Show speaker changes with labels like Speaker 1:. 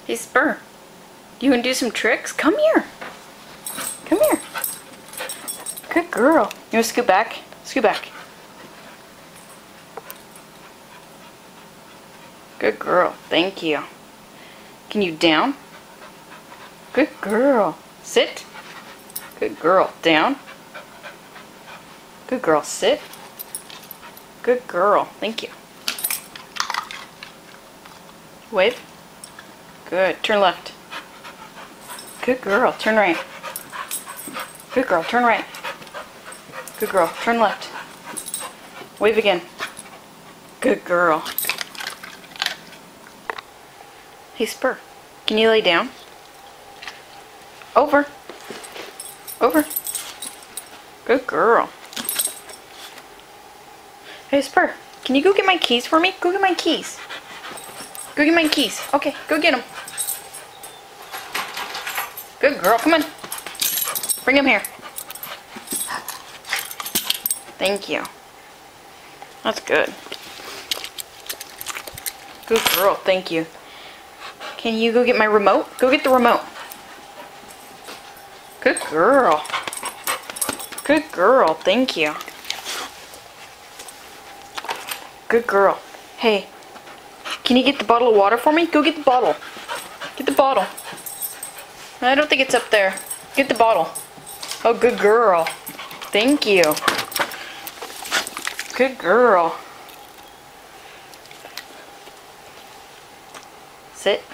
Speaker 1: Hey, Spur. You want to do some tricks? Come here. Come here. Good girl. You want to scoot back? Scoot back. Good girl. Thank you. Can you down? Good girl. Sit. Good girl. Down. Good girl. Sit. Good girl. Thank you. Wave. Good. Turn left. Good girl. Turn right. Good girl. Turn right. Good girl. Turn left. Wave again. Good girl. Hey, Spur. Can you lay down? Over. Over. Good girl. Hey, Spur. Can you go get my keys for me? Go get my keys. Go get my keys. Okay, go get them. Good girl. Come on. Bring them here. Thank you. That's good. Good girl. Thank you. Can you go get my remote? Go get the remote. Good girl. Good girl. Thank you. Good girl. Hey, can you get the bottle of water for me? Go get the bottle. Get the bottle. I don't think it's up there. Get the bottle. Oh, good girl. Thank you. Good girl. Sit.